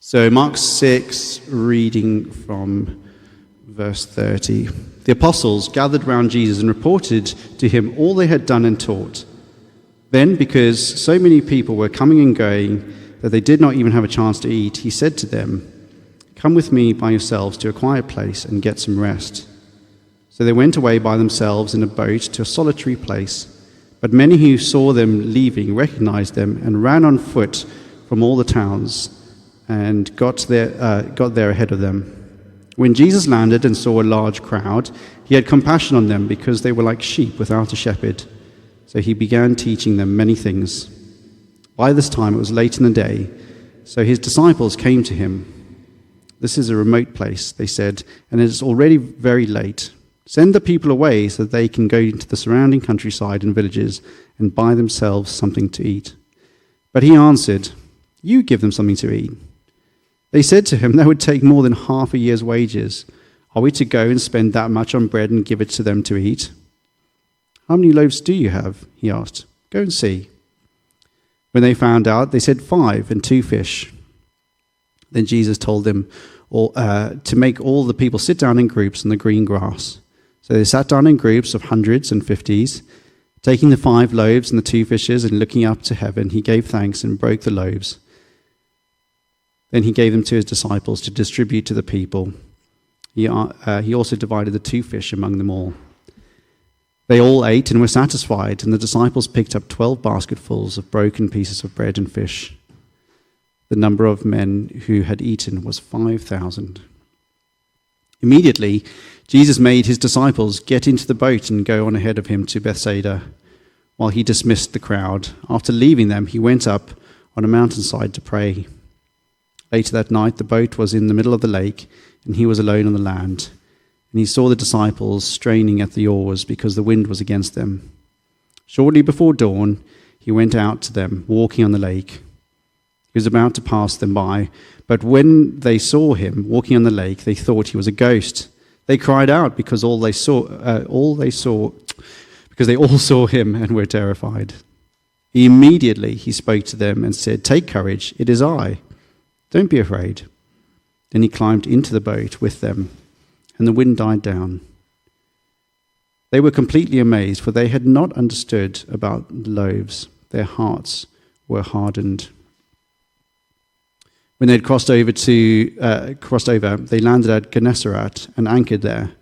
So Mark 6, reading from verse 30. The apostles gathered round Jesus and reported to him all they had done and taught. Then, because so many people were coming and going that they did not even have a chance to eat, he said to them, "Come with me by yourselves to a quiet place and get some rest." So they went away by themselves in a boat to a solitary place. But many who saw them leaving recognized them and ran on foot from all the towns and got there ahead of them. When Jesus landed and saw a large crowd, he had compassion on them because they were like sheep without a shepherd. So he began teaching them many things. By this time it was late in the day, so his disciples came to him. "This is a remote place," they said, "and it is already very late. Send the people away so that they can go into the surrounding countryside and villages and buy themselves something to eat." But he answered, "You give them something to eat." They said to him, "That would take more than half a year's wages. Are we to go and spend that much on bread and give it to them to eat?" "How many loaves do you have?" he asked. "Go and see." When they found out, they said, 5 and 2 fish. Then Jesus told them to make all the people sit down in groups on the green grass. So they sat down in groups of hundreds and 50s. Taking the 5 loaves and the 2 fishes and looking up to heaven, he gave thanks and broke the loaves. Then he gave them to his disciples to distribute to the people. He also divided the 2 fish among them all. They all ate and were satisfied, and the disciples picked up 12 basketfuls of broken pieces of bread and fish. The number of men who had eaten was 5,000. Immediately, Jesus made his disciples get into the boat and go on ahead of him to Bethsaida, while he dismissed the crowd. After leaving them, he went up on a mountainside to pray. Later that night, the boat was in the middle of the lake, and he was alone on the land. And he saw the disciples straining at the oars because the wind was against them. Shortly before dawn, he went out to them, walking on the lake. He was about to pass them by, but when they saw him walking on the lake, they thought he was a ghost. They cried out because they all saw him and were terrified. Immediately he spoke to them and said, "Take courage, it is I. Don't be afraid." Then he climbed into the boat with them, and the wind died down. They were completely amazed, for they had not understood about the loaves. Their hearts were hardened. When they had crossed over, they landed at Gennesaret and anchored there.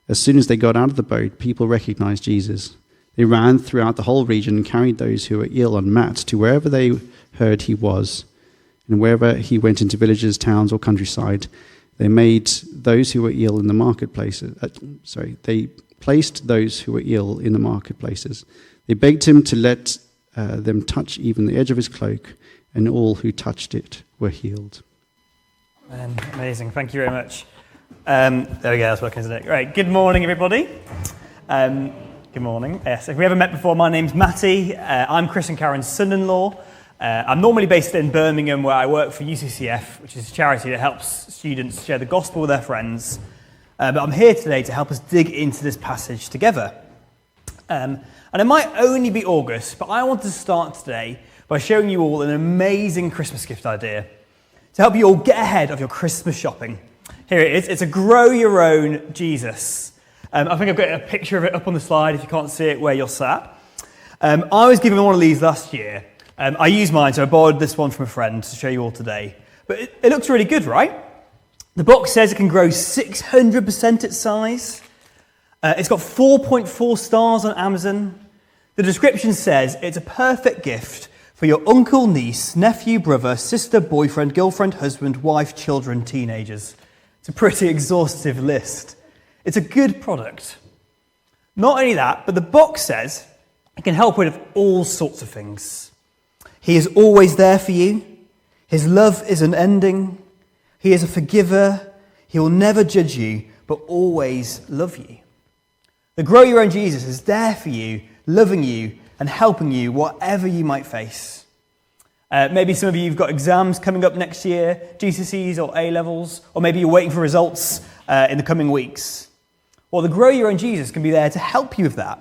As soon as they got out of the boat, people recognized Jesus. They ran throughout the whole region and carried those who were ill on mats to wherever they heard he was. And wherever he went into villages, towns, or countryside, they made those who were ill in the marketplaces. They placed those who were ill in the marketplaces. They begged him to let them touch even the edge of his cloak, and all who touched it were healed. Amazing. Thank you very much. There we go. That's working, isn't it? Right. Good morning, everybody. Good morning. Yes. If we haven't met before, my name's Matty. I'm Chris and Karen's son-in-law. I'm normally based in Birmingham, where I work for UCCF, which is a charity that helps students share the gospel with their friends. But I'm here today to help us dig into this passage together. And it might only be August, but I want to start today by showing you all an amazing Christmas gift idea to help you all get ahead of your Christmas shopping. Here it is. It's a grow your own Jesus. I think I've got a picture of it up on the slide if you can't see it where you're sat. I was given one of these last year. I used mine, so I borrowed this one from a friend to show you all today. But it looks really good, right? The box says it can grow 600% its size. It's got 4.4 stars on Amazon. The description says it's a perfect gift for your uncle, niece, nephew, brother, sister, boyfriend, girlfriend, husband, wife, children, teenagers. It's a pretty exhaustive list. It's a good product. Not only that, but the box says it can help with all sorts of things. He is always there for you. His love is unending. He is a forgiver. He will never judge you, but always love you. The Grow Your Own Jesus is there for you, loving you and helping you whatever you might face. Maybe some of you have got exams coming up next year, GCSEs or A-levels, or maybe you're waiting for results in the coming weeks. Well, the Grow Your Own Jesus can be there to help you with that.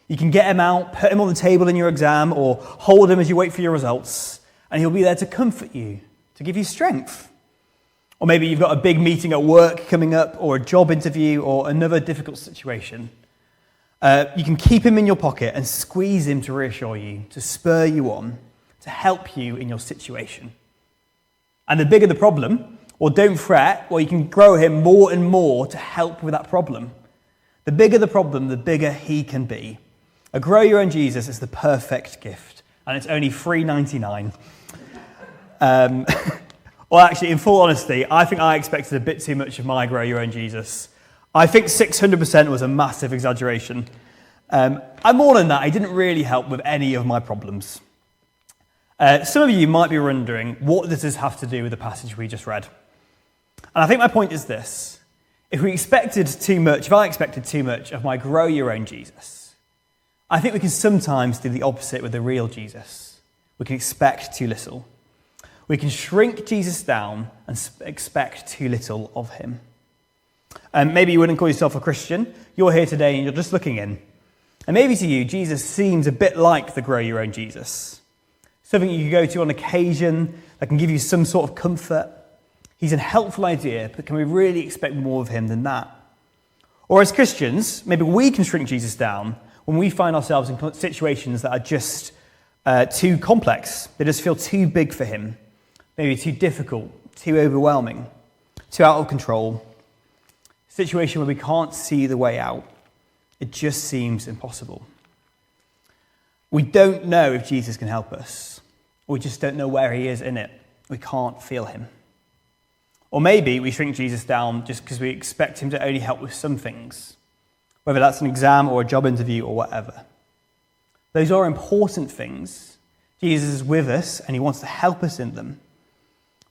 You can get him out, put him on the table in your exam, or hold him as you wait for your results, and he'll be there to comfort you, to give you strength. Or maybe you've got a big meeting at work coming up, or a job interview, or another difficult situation. You can keep him in your pocket and squeeze him to reassure you, to spur you on, to help you in your situation. And the bigger the problem, or don't fret, well, you can grow him more and more to help with that problem. The bigger the problem, the bigger he can be. A Grow Your Own Jesus is the perfect gift, and it's only $3.99. Well, actually, in full honesty, I think I expected a bit too much of my Grow Your Own Jesus. I think 600% was a massive exaggeration. And more than that, he didn't really help with any of my problems. Some of you might be wondering, what does this have to do with the passage we just read? And I think my point is this. If I expected too much of my Grow Your Own Jesus, I think we can sometimes do the opposite with the real Jesus. We can expect too little. We can shrink Jesus down and expect too little of him. Maybe you wouldn't call yourself a Christian. You're here today and you're just looking in. And maybe to you, Jesus seems a bit like the Grow Your Own Jesus. Something you can go to on occasion that can give you some sort of comfort. He's a helpful idea, but can we really expect more of him than that? Or as Christians, maybe we can shrink Jesus down when we find ourselves in situations that are just too complex. They just feel too big for him. Maybe too difficult, too overwhelming, too out of control. A situation where we can't see the way out. It just seems impossible. We don't know if Jesus can help us. We just don't know where he is in it. We can't feel him. Or maybe we shrink Jesus down just because we expect him to only help with some things, whether that's an exam or a job interview or whatever. Those are important things. Jesus is with us and he wants to help us in them.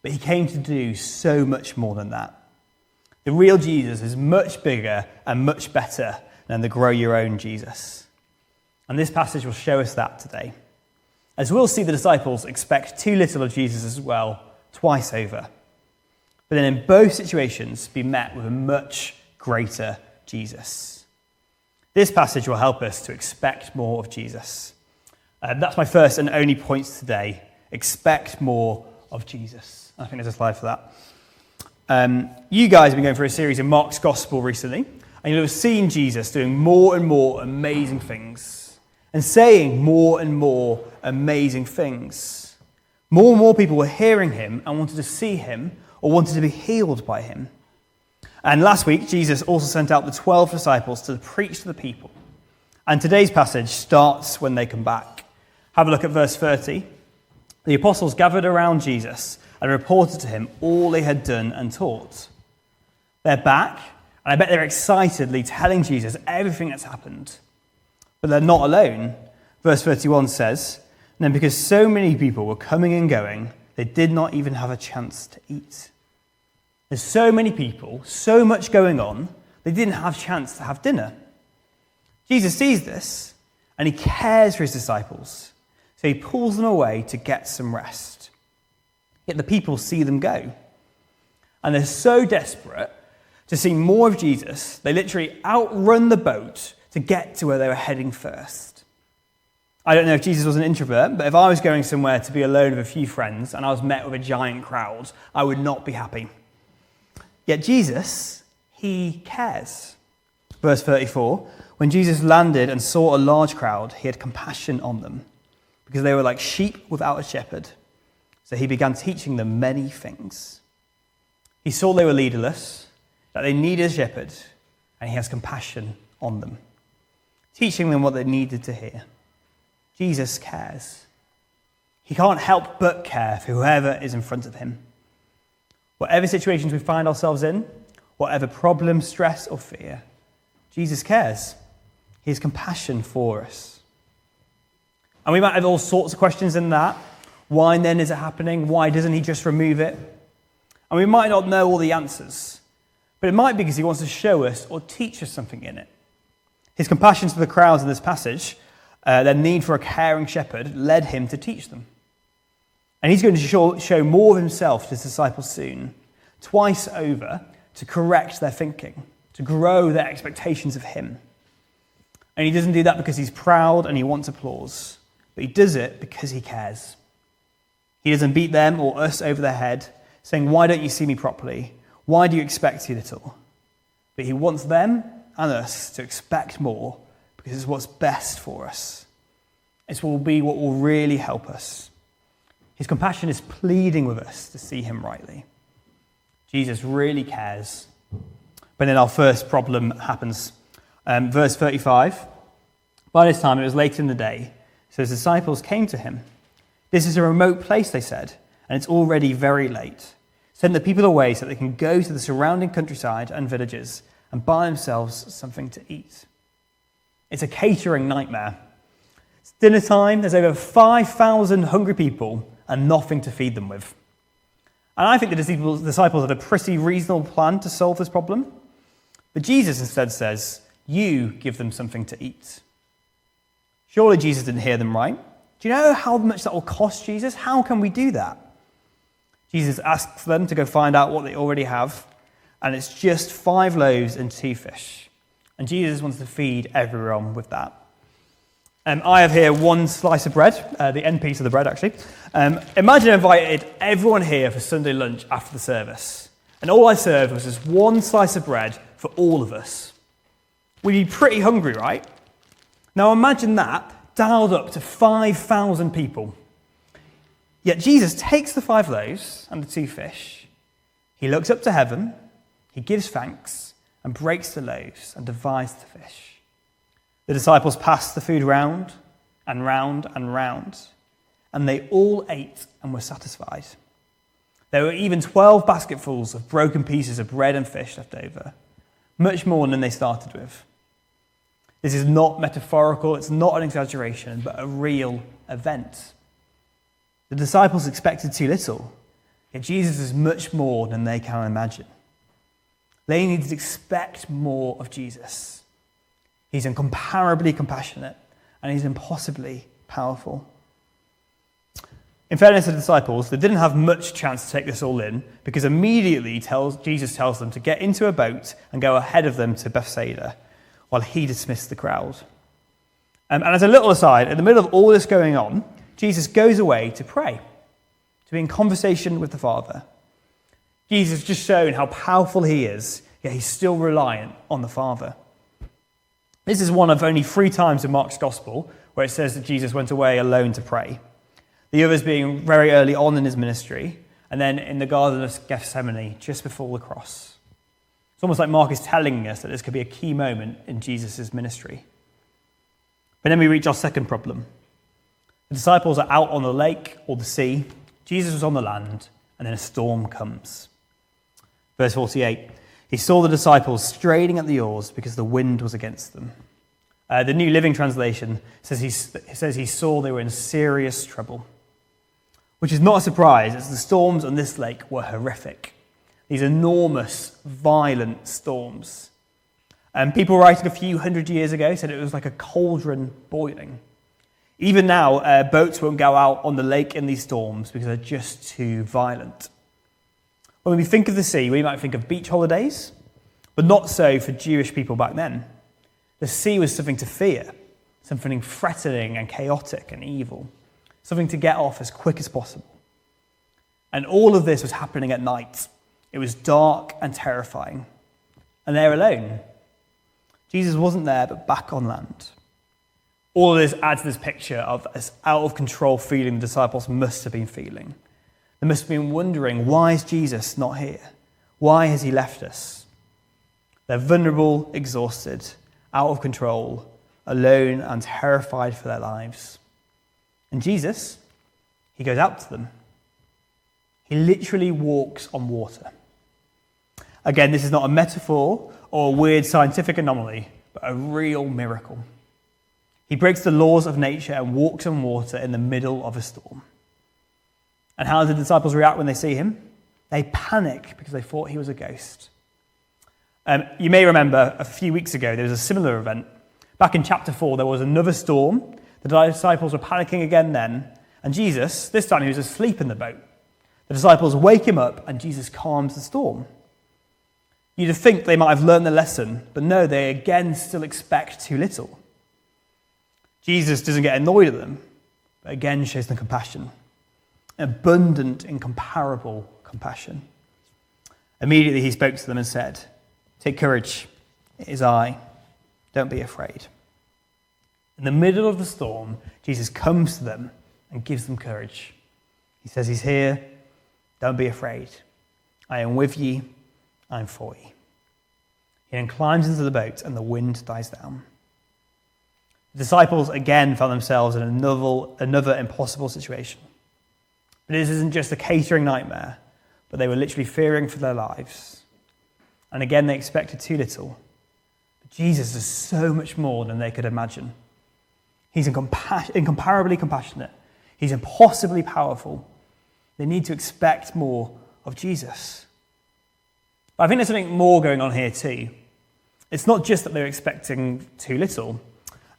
But he came to do so much more than that. The real Jesus is much bigger and much better than the Grow Your Own Jesus. And this passage will show us that today. As we'll see, the disciples expect too little of Jesus as well, twice over. But then in both situations, be met with a much greater Jesus. This passage will help us to expect more of Jesus. That's my first and only point today. Expect more of Jesus. I think there's a slide for that. You guys have been going through a series in Mark's Gospel recently, and you'll have seen Jesus doing more and more amazing things and saying more and more amazing things. More and more people were hearing him and wanted to see him or wanted to be healed by him. And last week, Jesus also sent out the 12 disciples to preach to the people. And today's passage starts when they come back. Have a look at verse 30. The apostles gathered around Jesus and reported to him all they had done and taught. They're back, and I bet they're excitedly telling Jesus everything that's happened. But they're not alone. Verse 31 says, "And then because so many people were coming and going, they did not even have a chance to eat." There's so many people, so much going on, they didn't have a chance to have dinner. Jesus sees this, and he cares for his disciples. So he pulls them away to get some rest. Yet the people see them go. And they're so desperate to see more of Jesus, they literally outrun the boat to get to where they were heading first. I don't know if Jesus was an introvert, but if I was going somewhere to be alone with a few friends and I was met with a giant crowd, I would not be happy. Yet Jesus, he cares. Verse 34, when Jesus landed and saw a large crowd, he had compassion on them because they were like sheep without a shepherd. So he began teaching them many things. He saw they were leaderless, that they needed a shepherd, and he has compassion on them, teaching them what they needed to hear. Jesus cares. He can't help but care for whoever is in front of him. Whatever situations we find ourselves in, whatever problem, stress, or fear, Jesus cares. He has compassion for us. And we might have all sorts of questions in that. Why then is it happening? Why doesn't he just remove it? And we might not know all the answers, but it might be because he wants to show us or teach us something in it. His compassion to the crowds in this passage, their need for a caring shepherd, led him to teach them. And he's going to show more of himself to his disciples soon, twice over, to correct their thinking, to grow their expectations of him. And he doesn't do that because he's proud and he wants applause, but he does it because he cares. He doesn't beat them or us over the head saying, "Why don't you see me properly? Why do you expect too little?" But he wants them and us to expect more because it's what's best for us. It's what will really help us. His compassion is pleading with us to see him rightly. Jesus really cares. But then our first problem happens. Verse 35, by this time it was late in the day, so his disciples came to him. "This is a remote place," they said, "and it's already very late. Send the people away so they can go to the surrounding countryside and villages and buy themselves something to eat." It's a catering nightmare. It's dinner time, there's over 5,000 hungry people and nothing to feed them with. And I think the disciples had a pretty reasonable plan to solve this problem. But Jesus instead says, "You give them something to eat." Surely Jesus didn't hear them right. Do you know how much that will cost Jesus? How can we do that? Jesus asks them to go find out what they already have, and it's just 5 loaves and 2 fish. And Jesus wants to feed everyone with that. I have here 1 slice of bread, the end piece of the bread actually. Imagine I invited everyone here for Sunday lunch after the service, and all I served was just 1 slice of bread for all of us. We'd be pretty hungry, right? Now imagine that dialed up to 5,000 people. Yet Jesus takes the 5 loaves and the 2 fish. He looks up to heaven, he gives thanks, and breaks the loaves and divides the fish. The disciples passed the food round and round and round, and they all ate and were satisfied. There were even 12 basketfuls of broken pieces of bread and fish left over, much more than they started with. This is not metaphorical, it's not an exaggeration, but a real event. The disciples expected too little, yet Jesus is much more than they can imagine. They need to expect more of Jesus. He's incomparably compassionate, and he's impossibly powerful. In fairness to the disciples, they didn't have much chance to take this all in, because immediately Jesus tells them to get into a boat and go ahead of them to Bethsaida, while he dismissed the crowd. And as a little aside, in the middle of all this going on, Jesus goes away to pray, to be in conversation with the Father. Jesus has just shown how powerful he is, yet he's still reliant on the Father. This is one of only 3 times in Mark's Gospel where it says that Jesus went away alone to pray. The others being very early on in his ministry, and then in the Garden of Gethsemane, just before the cross. It's almost like Mark is telling us that this could be a key moment in Jesus' ministry. But then we reach our second problem. The disciples are out on the lake or the sea. Jesus was on the land, and then a storm comes. Verse 48, he saw the disciples straining at the oars because the wind was against them. The New Living Translation says he saw they were in serious trouble, which is not a surprise, as the storms on this lake were horrific. These enormous, violent storms. People writing a few hundred years ago said it was like a cauldron boiling. Even now, boats won't go out on the lake in these storms because they're just too violent. When we think of the sea, we might think of beach holidays, but not so for Jewish people back then. The sea was something to fear, something threatening and chaotic and evil, something to get off as quick as possible. And all of this was happening at night. It was dark and terrifying. And they're alone. Jesus wasn't there, but back on land. All of this adds to this picture of this out-of-control feeling the disciples must have been feeling. They must have been wondering, why is Jesus not here? Why has he left us? They're vulnerable, exhausted, out of control, alone and terrified for their lives. And Jesus, he goes out to them. He literally walks on water. Again, this is not a metaphor or a weird scientific anomaly, but a real miracle. He breaks the laws of nature and walks on water in the middle of a storm. And how do the disciples react when they see him? They panic because they thought he was a ghost. You may remember a few weeks ago there was a similar event. Back in chapter 4, there was another storm. The disciples were panicking again then. And Jesus, this time he was asleep in the boat. The disciples wake him up and Jesus calms the storm. You'd think they might have learned the lesson, but no, they again still expect too little. Jesus doesn't get annoyed at them, but again shows them compassion. Abundant, incomparable compassion. Immediately he spoke to them and said, "Take courage, it is I. Don't be afraid." In the middle of the storm, Jesus comes to them and gives them courage. He says he's here. Don't be afraid. I am with you. I'm for you. He then climbs into the boat and the wind dies down. The disciples again found themselves in another impossible situation. But this isn't just a catering nightmare, but they were literally fearing for their lives. And again, they expected too little. But Jesus is so much more than they could imagine. He's incomparably compassionate. He's impossibly powerful. They need to expect more of Jesus. But I think there's something more going on here too. It's not just that they're expecting too little.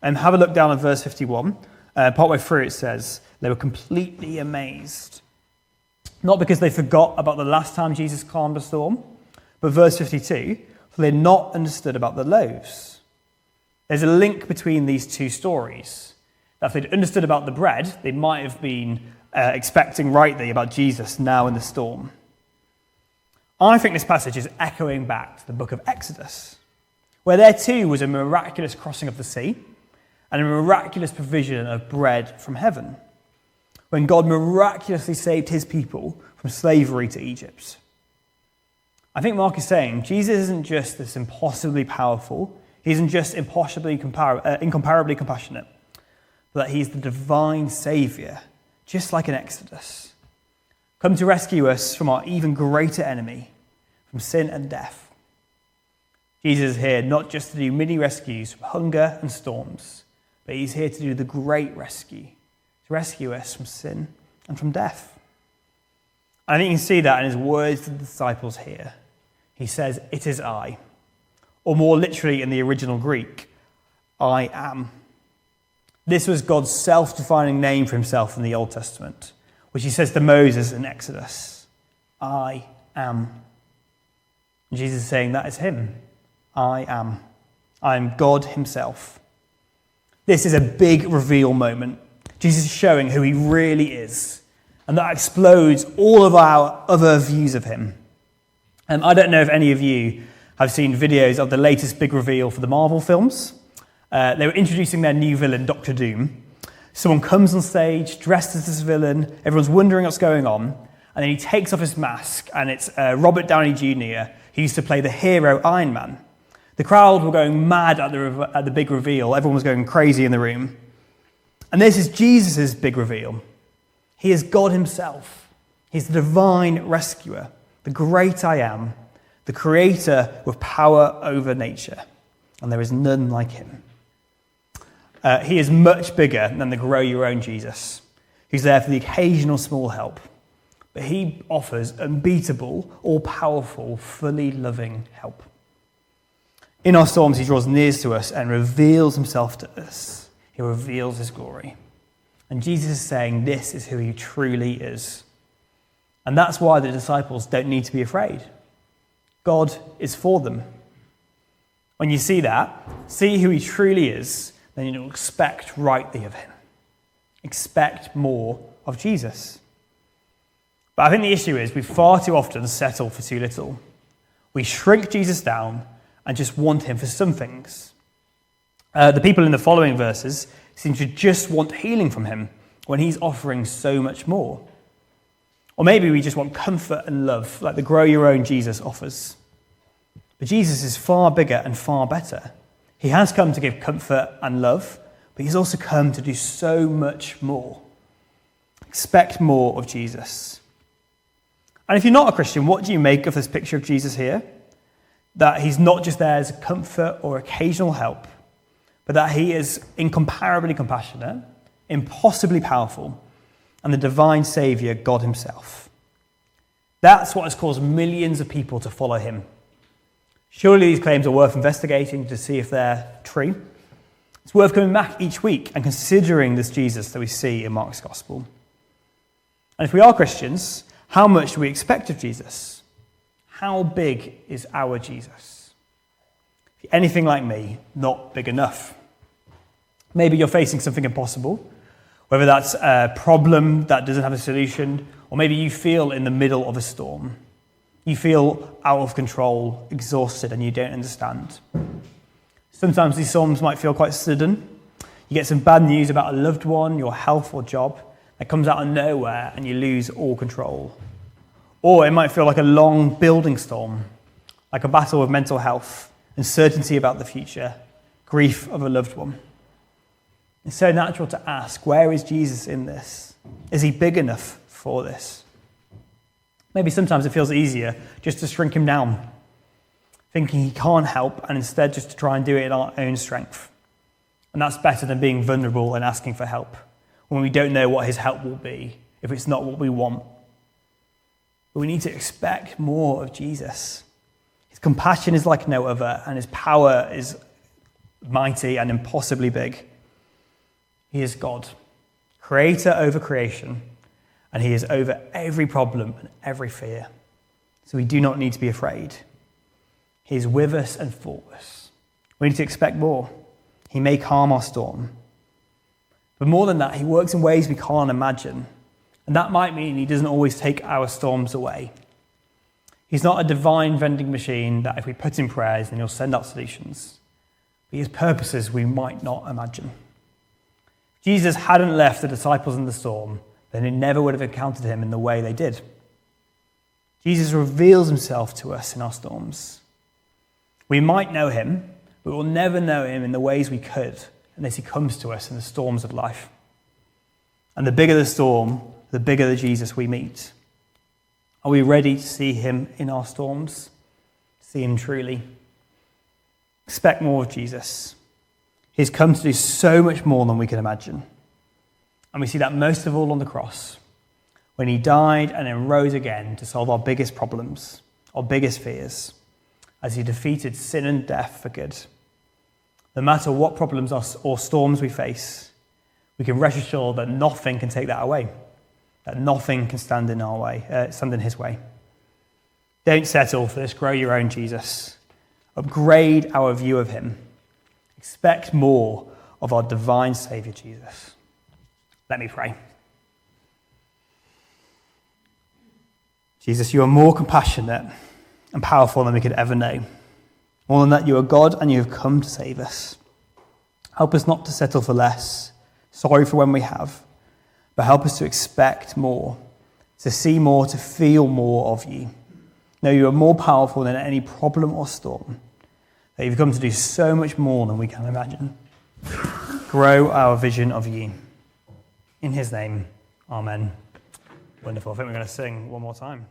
Have a look down at verse 51. Partway through it says, they were completely amazed. Not because they forgot about the last time Jesus calmed a storm, but verse 52, for they had not understood about the loaves. There's a link between these two stories. That if they'd understood about the bread, they might have been expecting rightly about Jesus now in the storm. I think this passage is echoing back to the book of Exodus, where there too was a miraculous crossing of the sea and a miraculous provision of bread from heaven, when God miraculously saved his people from slavery to Egypt. I think Mark is saying Jesus isn't just this impossibly powerful, he isn't just incomparably compassionate, but that he's the divine Saviour, just like in Exodus, come to rescue us from our even greater enemy, from sin and death. Jesus is here not just to do mini rescues from hunger and storms, but he's here to do the great rescue, to rescue us from sin and from death. And I think you can see that in his words to the disciples here. He says, "It is I," or more literally in the original Greek, "I am." This was God's self-defining name for himself in the Old Testament, which he says to Moses in Exodus, "I am." And Jesus is saying that is him. I am. I am God himself. This is a big reveal moment. Jesus is showing who he really is, and that explodes all of our other views of him. I don't know if any of you have seen videos of the latest big reveal for the Marvel films. They were introducing their new villain, Dr. Doom. Someone comes on stage dressed as this villain, everyone's wondering what's going on, and then he takes off his mask, and it's Robert Downey Jr., who used to play the hero Iron Man. The crowd were going mad at the big reveal. Everyone was going crazy in the room. And this is Jesus' big reveal. He is God himself. He's the divine rescuer, the great I am, the creator with power over nature. And there is none like him. He is much bigger than the grow your own Jesus, who's there for the occasional small help. But he offers unbeatable, all-powerful, fully loving help. In our storms, he draws near to us and reveals himself to us. He reveals his glory. And Jesus is saying this is who he truly is. And that's why the disciples don't need to be afraid. God is for them. When you see that, see who he truly is, then you'll expect rightly of him. Expect more of Jesus. But I think the issue is we far too often settle for too little. We shrink Jesus down and just want him for some things. The people in the following verses seem to just want healing from him when he's offering so much more. Or maybe we just want comfort and love, like the grow your own Jesus offers. But Jesus is far bigger and far better. He has come to give comfort and love, but he's also come to do so much more. Expect more of Jesus. And if you're not a Christian, what do you make of this picture of Jesus here? That he's not just there as a comfort or occasional help, but that he is incomparably compassionate, impossibly powerful, and the divine Saviour, God himself. That's what has caused millions of people to follow him. Surely these claims are worth investigating to see if they're true. It's worth coming back each week and considering this Jesus that we see in Mark's Gospel. And if we are Christians, how much do we expect of Jesus? How big is our Jesus? If you're anything like me, not big enough. Maybe you're facing something impossible, whether that's a problem that doesn't have a solution, Or maybe you feel in the middle of a storm. You feel out of control, exhausted, and you don't understand. Sometimes these storms might feel quite sudden. You get some bad news about a loved one, your health or job, that comes out of nowhere and you lose all control. Or it might feel like a long building storm, like a battle with mental health, uncertainty about the future, grief of a loved one. It's so natural to ask, where is Jesus in this? Is he big enough for this? Maybe sometimes it feels easier just to shrink him down, thinking he can't help, and instead just to try and do it in our own strength. And that's better than being vulnerable and asking for help when we don't know what his help will be, if it's not what we want. But we need to expect more of Jesus. His compassion is like no other, and his power is mighty and impossibly big. He is God, creator over creation, and he is over every problem and every fear. So we do not need to be afraid. He is with us and for us. We need to expect more. He may calm our storm. But more than that, he works in ways we can't imagine. And that might mean he doesn't always take our storms away. He's not a divine vending machine that if we put in prayers, then he'll send out solutions. But he has purposes we might not imagine. If Jesus hadn't left the disciples in the storm, then they never would have encountered him in the way they did. Jesus reveals himself to us in our storms. We might know him, but we'll never know him in the ways we could unless he comes to us in the storms of life. And the bigger the storm, the bigger the Jesus we meet. Are we ready to see him in our storms? See him truly? Expect more of Jesus. He's come to do so much more than we can imagine. And we see that most of all on the cross, when he died and then rose again to solve our biggest problems, our biggest fears, as he defeated sin and death for good. No matter what problems or storms we face, we can rest assured that nothing can take that away, that nothing can stand in our way, stand in his way. Don't settle for this grow your own Jesus. Upgrade our view of him. Expect more of our divine Saviour Jesus. Let me pray. Jesus, you are more compassionate and powerful than we could ever know. More than that, you are God and you have come to save us. Help us not to settle for less, sorry for when we have, but help us to expect more, to see more, to feel more of you. Know you are more powerful than any problem or storm, that you've come to do so much more than we can imagine. Grow our vision of you. In his name, amen. Wonderful. I think we're going to sing one more time.